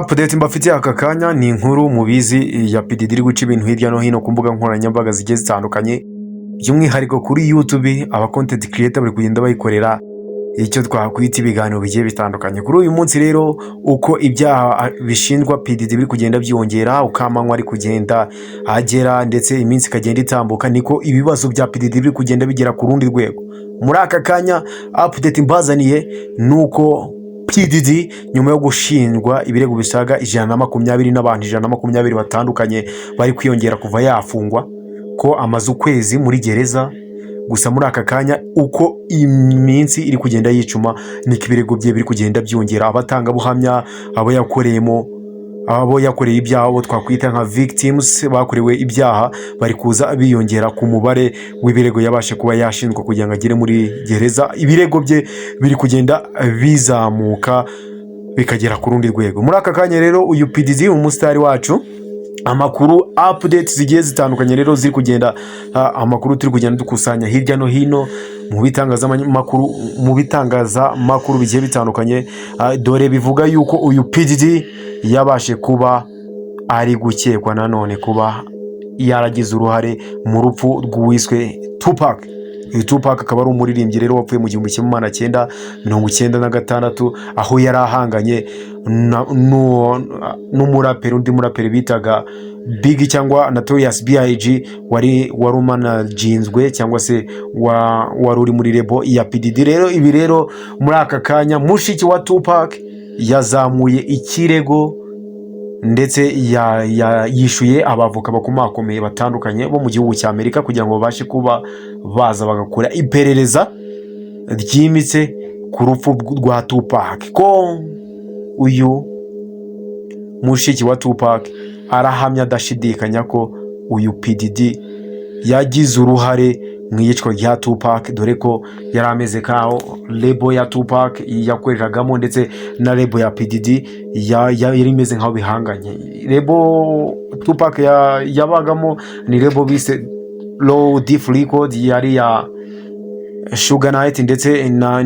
Update mbafitiye aka kanya ni inkuru mubizi ya PDD iri guca ibintu hirya no hino ku mbuga nkoranyambaga zigiye zitandukanye, by'umwihariko kuri YouTube aba content creator bari kugenda bayikorera icyo twakwita ibiganiro bigiye bitandukanye. Kuri uyu munsi rero uko ibyaha bishinjwa PDD biri kugenda byongera, ukamanywa ari kugenda agera ndetse iminsi ikagenda itambuka, niko ibibazo bya PDD biri kugenda bigera ku rundi rwego. Muri aka kanya update mbazaniye nuko PDD nyuma yo gushinjwa ibirego bisaga 120 n'abantu 120 batandukanye bari kwiyongera kuva yafungwa, ko amaze ukwezi muri gereza. Gusa muri aka kanya uko iminsi iri kugenda yicuma niko ibirego bye biri kugenda byongera. Abatanga buhamya, abo yakoreyemo, abo yakoreye ibyaha, abo twakwita nka victims bakorewe ibyaha, bari kuza biyongera ku mubare w'ibirego yabashe kuba yashinjwa kugira ngo agere muri gereza. Ibirego bye biri kugenda bizamuka bikagera ku rundi rwego. Muri aka kanya rero uyu PDD umusitari wacu, amakuru updates zigiye zitandukanye rero ziri kugenda amakuru turi kugenda dukusanya hirya no hino mu bitangazamakuru bigiye bitandukanye, dore bivuga yuko uyu PDD yabashe kuba ari gukekwa nanone kuba yaragize uruhare mu rupfu rw'uwiswe Tupac. Tupac akaba ari umuririmbyi rero wapfuye mu 1996, aho yari ahanganye n'umuraperi, undi muraperi bitaga Big cyangwa Notorious B.I.G. wari umanaginzwe cyangwa se wari uri muri lebo ya PDD. Rero ibi rero muri aka kanya mushiki wa Tupac yazamuye ikirego ndetse yishuye abavoka bakomakomeye batandukanye bo mu gihugu cya Amerika kugira ngo babashe kuba baza bagakora iperereza ryimitse ku rupfu rwa Tupac. Ko uyu mushiki wa Tupac arahamya adashidikanya ko uyu PDD yagize uruhare mu iyicwa rya Tupac, dore ko yari ameze kaho lebo ya Tupac yakoreragamo ndetse na lebo ya PDD yari imeze nkaho bihanganye. Lebo Tupac yabagamo ni lebo bise Low Diff Record, yari ya Sugar Knight ndetse na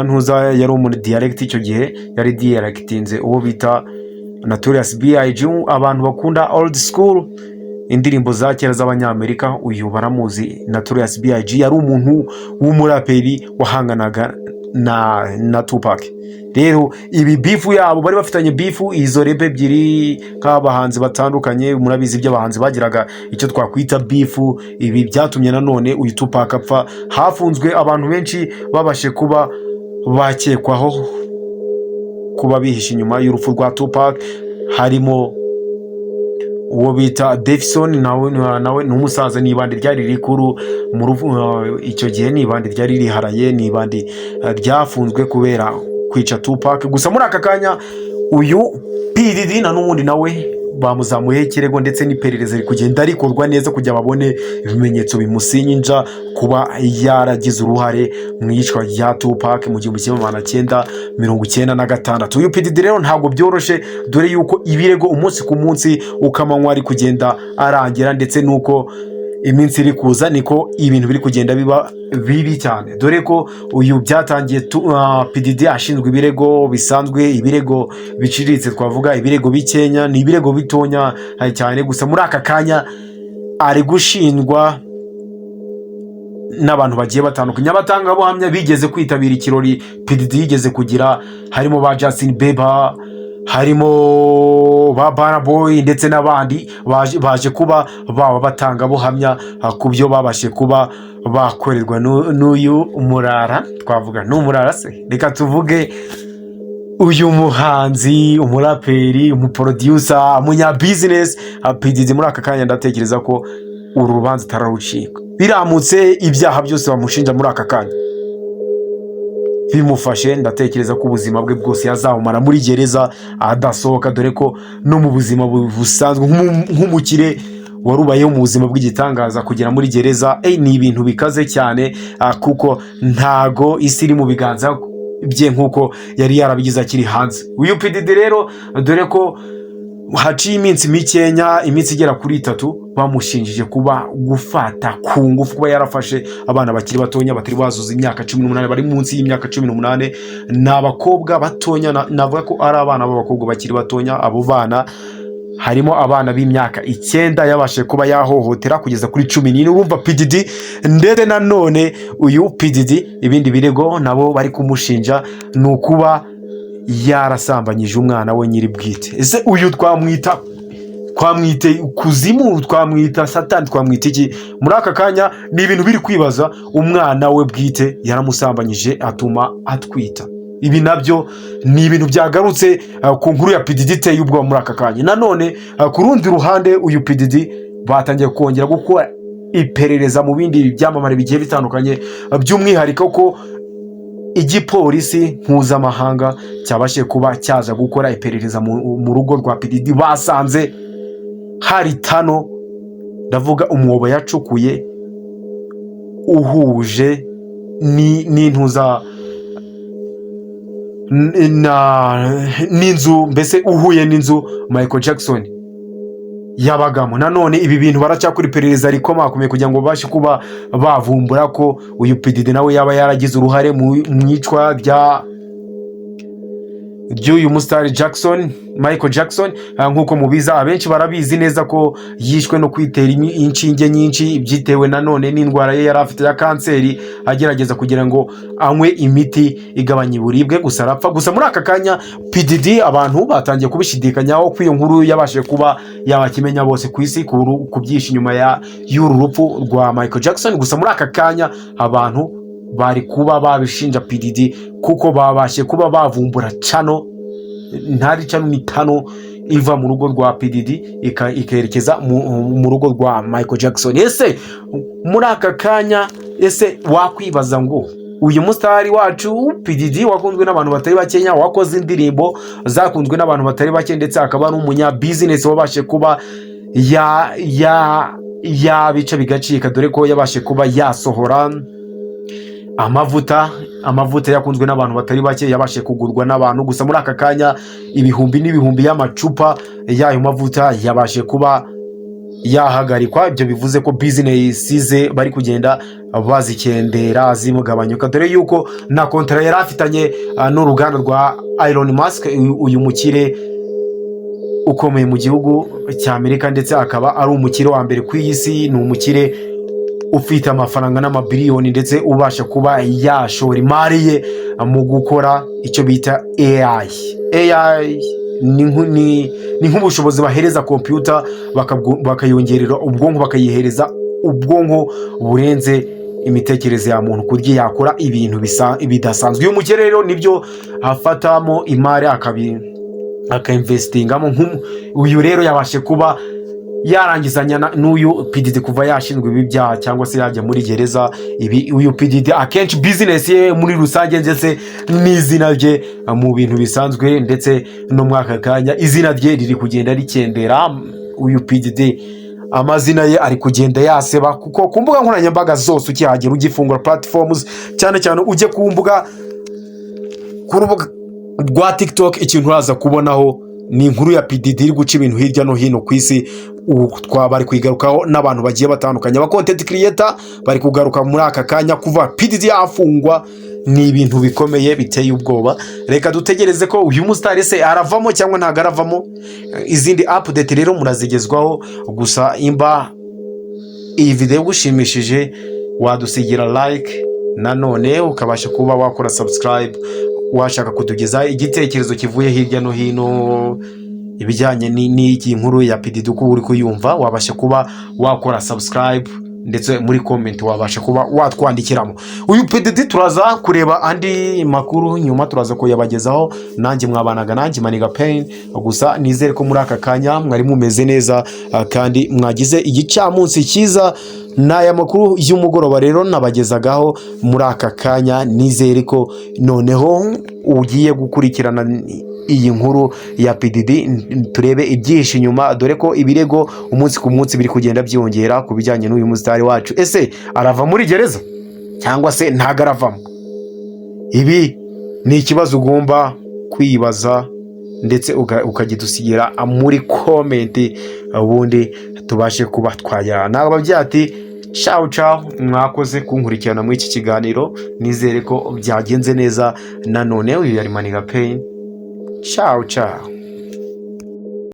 ntuza yari umu direct icyo gihe, yari directinze uwo bita Notorious B.I.G. Abantu bakunda old school indirimbo za kera z'abanyamerika, uyu baramuzi. Notorious B.I.G. yari umuntu w'umuraperi wahanganaga na Tupac. Rero ibi bifu yabo bari bafitanye bifu, izo rebe ebyiri nk'abahanzi batandukanye, murabizi by'abahanzi bagiraga icyo twakwita bifu. Ibi byatumye nanone uyu Tupac apfa. Hafunzwe abantu benshi babashe kuba bakekwaho kuba bihishe inyuma y'urupfu rwa Tupac, harimo uwo bita Davison, nawe n'umusaza. Nibandi ryari rikuru icyo gihe, nibandi ryari riharaye, nibandi ryafunzwe kubera kwica Tupac. Gusa muri aka kanya uyu PDD na n'ubundi nawe bamuzamuye ikirego ndetse n'iperereza riri kugenda rikorwa neza kugira babone ibimenyetso bimusinyinja kuba yaragize uruhare mu iyicwa rya Tupac mu 1996. Uyu PDD rero ntabwo byoroshe, dore yuko ibirego umunsi ku munsi ukamanywa ari kugenda arangira, ndetse nuko iminsi iri kuza niko ibintu biri kugenda biba bibi cyane, dore ko uyu byatangiye PDD ashinzwe ibirego bisanzwe, ibirego biciriritse twavuga, ibirego bikenya, ni ibirego bitonya cyane. Gusa muri aka kanya ari gushinjwa n'abantu bagiye batandukanye. Abatanga buhamya bigeze kwitabira ikirori PDD yigeze kugira, harimo ba Justin Bieber, harimo ba Burna Boy ndetse n'abandi baje kuba baba batanga buhamya ku byo babashe kuba bakorerwa n'uyu murara. Twavuga n'umurara se, reka tuvuge uyu muhanzi, umuraperi, umuproducer, umunya business PDD. Muri aka kanya ndatekereza ko uru rubanza tararucika, biramutse ibyaha byose bamushinja muri aka kanya bimufashe, ndatekereza ko ubuzima bwe bwose yazahumara muri gereza adasohoka, dore ko no mu buzima busanzwe nk'umukire warubayeho mu buzima bw'igitangaza kugera muri gereza ni ibintu bikaze cyane, kuko ntago isi iri mu biganza bye nk'uko yari yarabigize akiri hanze. Uyu PDD rero dore ko haciye iminsi mikenya, iminsi igera kuri 3, bamushinjije kuba gufata ku ngufu, kuba yarafashe abana bakiri batonya batari bazuza imyaka 18, bari munsi y'imyaka 18. N'abakobwa batonya, navuga ko ari abana b'abakobwa bakiri batonya. Abo bana harimo abana b'imyaka 9 yabashe kuba yahohotera kugeza kuri 14. Urumva PDD ndetse nanone uyu PDD ibindi birego nabo bari kumushinja nukuba yarasambanyije umwana we nyiri bwite. Ese uyu twamwite kuzimu, twamwita satani, twamwita iki? Muri aka kanya ni ibintu biri kwibaza. Umwana we bwite yaramusambanyije atuma atwita. Ibi nabyo ni ibintu byagarutse ku nkuru ya PDD iteye ubwoba muri aka kanya. Nanone ku rundi ruhande uyu PDD batangiye kongera gukora iperereza mu bindi byamamare bigiye bitandukanye, by'umwihariko ko igipolisi mpuzamahanga cyabashe kuba cyaza gukora iperereza mu rugo rwa PDD. Basanze hari tano, ndavuga umwobo yacukuye uhuje n'intuza n'inzu, mbese uhuye n'inzu Michael Jackson yabagamo. Nanone ibi bintu baracyakora iperereza rikomakomeye kugira ngo babashe kuba bavumbura ko uyu PDD nawe yaba yaragize uruhare mu icwa ry'uyu musitari Michael Jackson. Nk'uko mubiza, abenshi barabizi neza ko yishwe no kwitera inshinge nyinshi, byitewe nanone n'indwara ye yari afite ya kanseri, agerageza kugira ngo anywe imiti igabanya uburibwe, gusa arapfa. Gusa muri aka kanya PDD abantu batangiye kubishidikanyaho ko iyo nkuru yabashije kuba yabakimenya bose ku isi, ku byinshi nyuma y'uru rupfu rwa Michael Jackson. Gusa muri aka kanya abantu bari kuba babishinja PDD kuko babashe kuba bavumbura cano, ntari cano ni tano iva mu rugo rwa PDD ikerekeza mu rugo rwa Michael Jackson. Ese muri aka kanya, ese wakwibaza ngo uyu musitari wacu PDD wakunzwe n'abantu batari bakenya, wakoze indirimbo zakunzwe n'abantu batari bake, ndetse akaba ari umunya business wabashe kuba yabica bigacika, dore ko yabashe kuba yasohora amavuta yakunzwe n'abantu batari bake, yabashe kugurwa n'abantu. Gusa muri aka kanya ibihumbi n'ibihumbi y'amacupa y'ayo mavuta yabashe kuba yahagarikwa. Ibyo bivuze ko business ze bari kugenda bazikendera zimugabanyuka, dore yuko na kontra yari afitanye n'uruganda rwa Elon Musk, uyu mukire ukomeye mu gihugu cy'Amerika, ndetse akaba ari umukire wa mbere ku isi. Ni umukire ufite amafaranga n'amabiliyoni, ndetse ubasha kuba yashora imari ye mu gukora icyo bita AI. Ni nk'ubushobozi bahereza computer bakayongerera ubwonko, bakayihereza ubwonko burenze imitekerereze ya muntu, kurya yakora ibintu bidasanzwe. Uyu mukire rero nibyo afatamo imari akainvestingamo. Uyu rero yabashe kuba yarangizanya n'uyu PDD kuva yashinzwe ibi byaha cyangwa se yajya muri gereza. Uyu PDD akenshi business ye muri rusange ndetse n'izina rye mu bintu bisanzwe, ndetse no mu aka kanya izina rye riri kugenda rikendera. Uyu PDD amazina ye ari kugenda yaseba, kuko ku mbuga nkoranyambaga zose ukihagera, ugifungura platforms, cyane cyane ujye ku mbuga ku rubuga rwa TikTok, ikintu uraza kubonaho ni inkuru ya PDD iri guca ibintu hirya no hino ku isi. Bari kwigarukaho n'abantu bagiye batandukanye, aba content creator bari kugaruka muri aka kanya kuva PDD yafungwa. Ni ibintu bikomeye biteye ubwoba. Reka dutegereze ko uyu musitari se aravamo cyangwa ntago aravamo. Izindi update rero murazigezwaho. Gusa imba iyi video gushimishije, wadusigira like, nanone ukabasha kuba wakora subscribe, washaka kutugeza igitekerezo kivuye hirya no hino ibijyanye n'iki nkuru ya PDD uko uri kuyumva, wabasha kuba wakora subscribe, ndetse muri comment wabasha kuba watwandikiramo. Uyu PDD turaza kureba andi makuru nyuma, turaza kuyabagezaho. Nanjye mwabanaga nanjye Maniga Pain. Gusa nizere ko muri aka kanya mwari mumeze neza, kandi mwagize igicamunsi cyiza. N'aya makuru y'umugoroba rero nabagezagaho muri aka kanya, nizere ko noneho ugiye gukurikirana iyi nkuru ya PDD, turebe ibyinshi nyuma, dore ko ibirego umunsi ku munsi biri kugenda byongera ku bijyanye n'uyu musitari wacu. Ese arava muri gereza cyangwa se ntago aravamo? Ibi ni ikibazo ugomba kwibaza ndetse ukagidusigira muri komenti, ubundi tubashe kuba twajyana. Ntabwo ati ciao ciao, mwakoze kunkurikirana muri iki kiganiro, nizere ko byagenze neza. Nanone uyu yari Maniga Pain, ciao ciao.